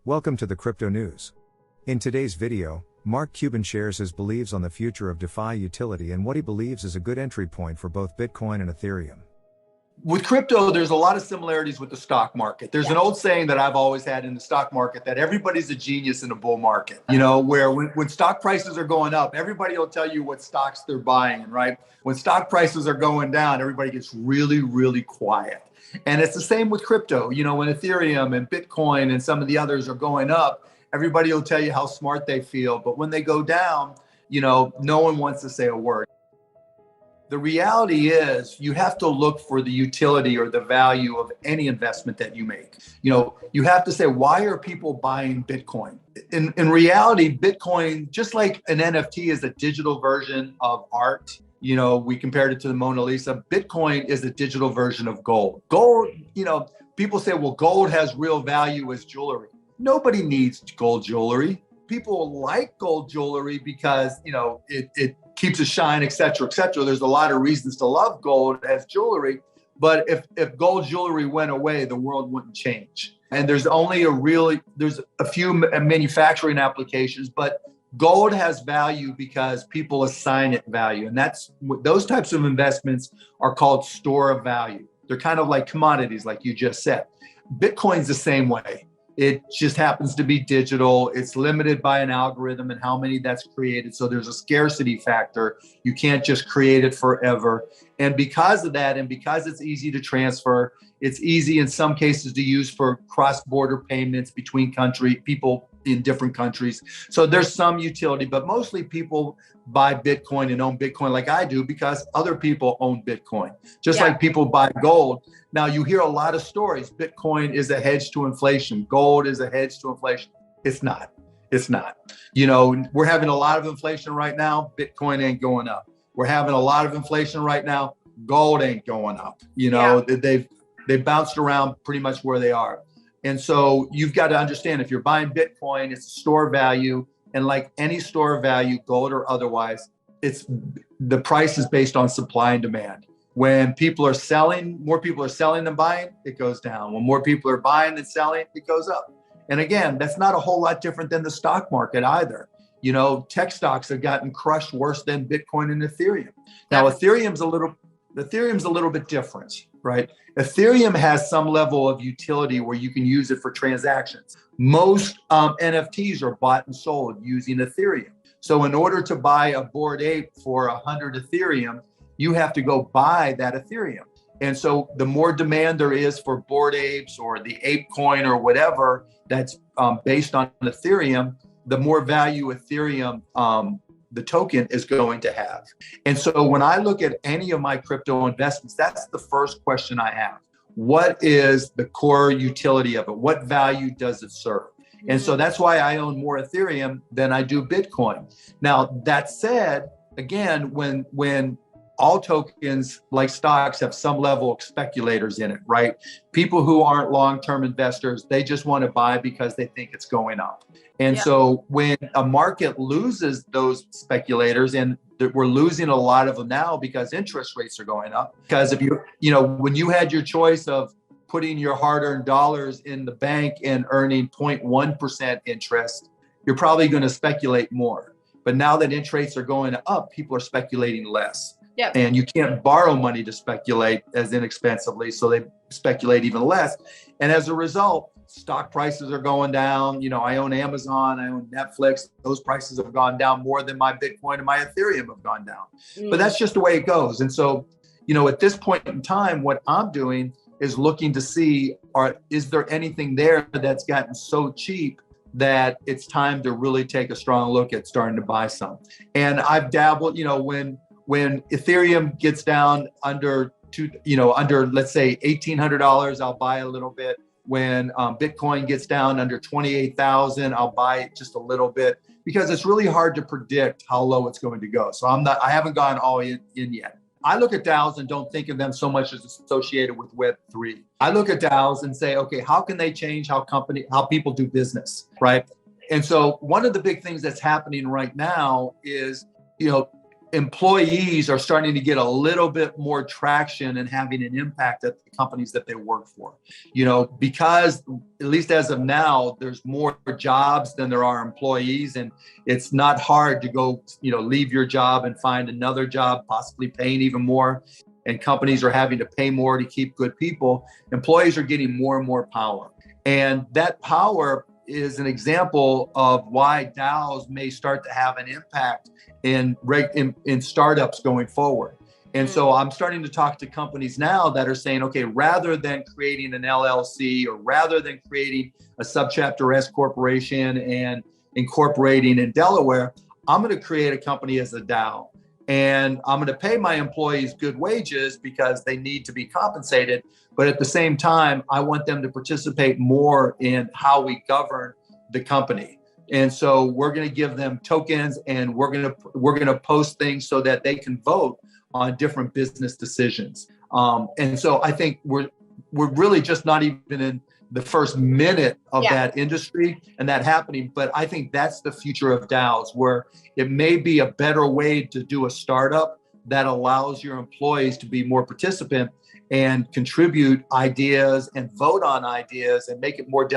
Welcome to the Crypto News. In today's video, Mark Cuban shares his beliefs on the future of DeFi utility and what he believes is a good entry point for both Bitcoin and Ethereum. With crypto, there's a lot of similarities with the stock market. There's an old saying that I've always had in the stock market that everybody's a genius in a bull market, where when stock prices are going up, everybody will tell you what stocks they're buying, right? When stock prices are going down, everybody gets really, really quiet. And it's the same with crypto. When Ethereum and Bitcoin and some of the others are going up, everybody will tell you how smart they feel. But when they go down, no one wants to say a word. The reality is you have to look for the utility or the value of any investment that you make. You have to say, why are people buying Bitcoin? In reality, Bitcoin, just like an NFT is a digital version of art, we compared it to the Mona Lisa. Bitcoin is a digital version of gold. Gold, people say, well, gold has real value as jewelry. Nobody needs gold jewelry. People like gold jewelry because, it keeps it shine, et cetera, et cetera. There's a lot of reasons to love gold as jewelry. But if gold jewelry went away, the world wouldn't change. And there's a few manufacturing applications, but gold has value because people assign it value. And those types of investments are called store of value. They're kind of like commodities, like you just said. Bitcoin's the same way. It just happens to be digital. It's limited by an algorithm and how many that's created. So there's a scarcity factor. You can't just create it forever. And because of that, and because it's easy to transfer, it's easy in some cases to use for cross-border payments between people in different countries. So there's some utility, but mostly people buy Bitcoin and own Bitcoin like I do because other people own Bitcoin, just like people buy gold. Now you hear a lot of stories. Bitcoin is a hedge to inflation. Gold is a hedge to inflation. It's not. We're having a lot of inflation right now. Bitcoin ain't going up. We're having a lot of inflation right now. Gold ain't going up. They've bounced around pretty much where they are. And so you've got to understand, if you're buying Bitcoin, it's a store value. And like any store of value, gold or otherwise, the price is based on supply and demand. When people are selling, more people are selling than buying, it goes down. When more people are buying than selling, it goes up. And again, that's not a whole lot different than the stock market either. Tech stocks have gotten crushed worse than Bitcoin and Ethereum. Now, Ethereum's a little bit different, right? Ethereum has some level of utility where you can use it for transactions. Most NFTs are bought and sold using Ethereum. So in order to buy a Bored Ape for 100 Ethereum, you have to go buy that Ethereum. And so the more demand there is for Bored Apes or the Ape coin or whatever that's based on Ethereum, the more value Ethereum, the token, is going to have. And so when I look at any of my crypto investments, that's the first question I have. What is the core utility of it? What value does it serve? And so that's why I own more Ethereum than I do Bitcoin. Now, that said, again, when all tokens, like stocks, have some level of speculators in it, right? People who aren't long-term investors, they just want to buy because they think it's going up. And so when a market loses those speculators, and we're losing a lot of them now because interest rates are going up, because if when you had your choice of putting your hard-earned dollars in the bank and earning 0.1% interest, you're probably going to speculate more. But now that interest rates are going up, people are speculating less. Yep. And you can't borrow money to speculate as inexpensively, so they speculate even less. And as a result, stock prices are going down. I own Amazon, I own Netflix. Those prices have gone down more than my Bitcoin and my Ethereum have gone down. But that's just the way it goes. And so, at this point in time, what I'm doing is looking to see, is there anything there that's gotten so cheap that it's time to really take a strong look at starting to buy some. And I've dabbled, when Ethereum gets down under let's say $1,800, I'll buy a little bit. When Bitcoin gets down under 28,000, I'll buy it just a little bit, because it's really hard to predict how low it's going to go. So I haven't gone all in yet. I look at DAOs and don't think of them so much as associated with Web3. I look at DAOs and say, okay, how can they change how people do business, right? And so one of the big things that's happening right now is, employees are starting to get a little bit more traction and having an impact at the companies that they work for, because at least as of now, there's more jobs than there are employees. And it's not hard to go, leave your job and find another job, possibly paying even more. And companies are having to pay more to keep good people. Employees are getting more and more power. And that power is an example of why DAOs may start to have an impact in startups going forward. And so I'm starting to talk to companies now that are saying, okay, rather than creating an LLC or rather than creating a subchapter S corporation and incorporating in Delaware, I'm going to create a company as a DAO. And I'm going to pay my employees good wages because they need to be compensated. But at the same time, I want them to participate more in how we govern the company. And so we're going to give them tokens, and we're going to post things so that they can vote on different business decisions. And so I think we're really just not even in the first minute of that industry and that happening. But I think that's the future of DAOs, where it may be a better way to do a startup that allows your employees to be more participant and contribute ideas and vote on ideas and make it more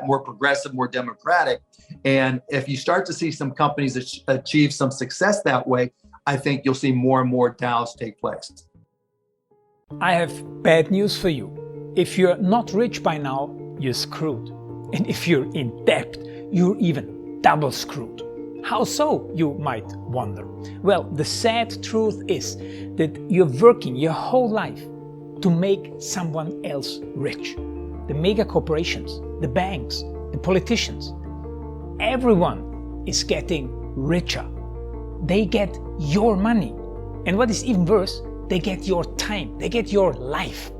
more progressive, more democratic. And if you start to see some companies achieve some success that way, I think you'll see more and more DAOs take place. I have bad news for you. If you're not rich by now, you're screwed. And if you're in debt, you're even double screwed. How so, you might wonder? Well, the sad truth is that you're working your whole life to make someone else rich. The mega corporations, the banks, the politicians, everyone is getting richer. They get your money. And what is even worse, they get your time, they get your life.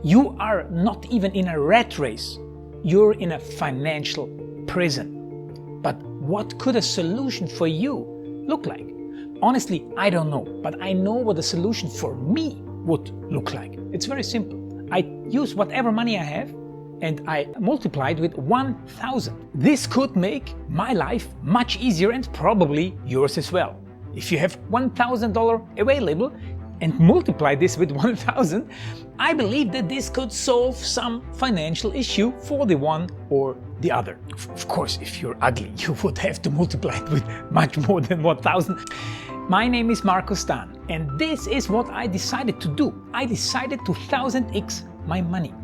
You are not even in a rat race, you're in a financial prison. But what could a solution for you look like? Honestly, I don't know, but I know what a solution for me would look like. It's very simple. I use whatever money I have and I multiply it with 1,000. This could make my life much easier and probably yours as well. If you have $1,000 available and multiply this with 1,000, I believe that this could solve some financial issue for the one or the other. Of course, if you're ugly, you would have to multiply it with much more than 1,000. My name is Marco Stan, and this is what I decided to do. I decided to 1000x my money.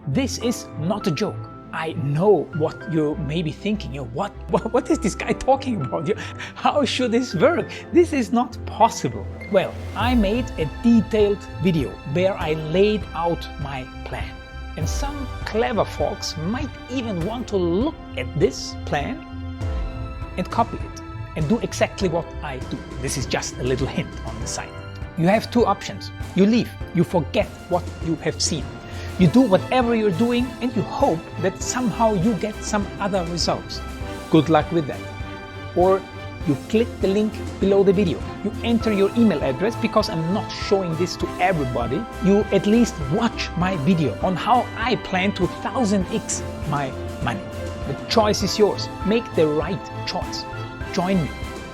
This is not a joke. I know what you may be thinking. What is this guy talking about? How should this work? This is not possible. Well, I made a detailed video where I laid out my plan. And some clever folks might even want to look at this plan and copy it and do exactly what I do. This is just a little hint on the side. You have two options. You leave, you forget what you have seen. You do whatever you're doing and you hope that somehow you get some other results. Good luck with that. Or you click the link below the video. You enter your email address because I'm not showing this to everybody. You at least watch my video on how I plan to 1000x my money. The choice is yours. Make the right choice. Join me.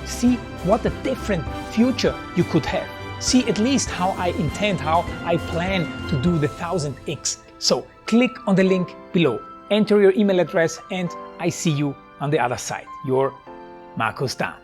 See what a different future you could have. See at least how I plan to do the 1000x. So click on the link below, enter your email address, and I see you on the other side. Your Marco Stan.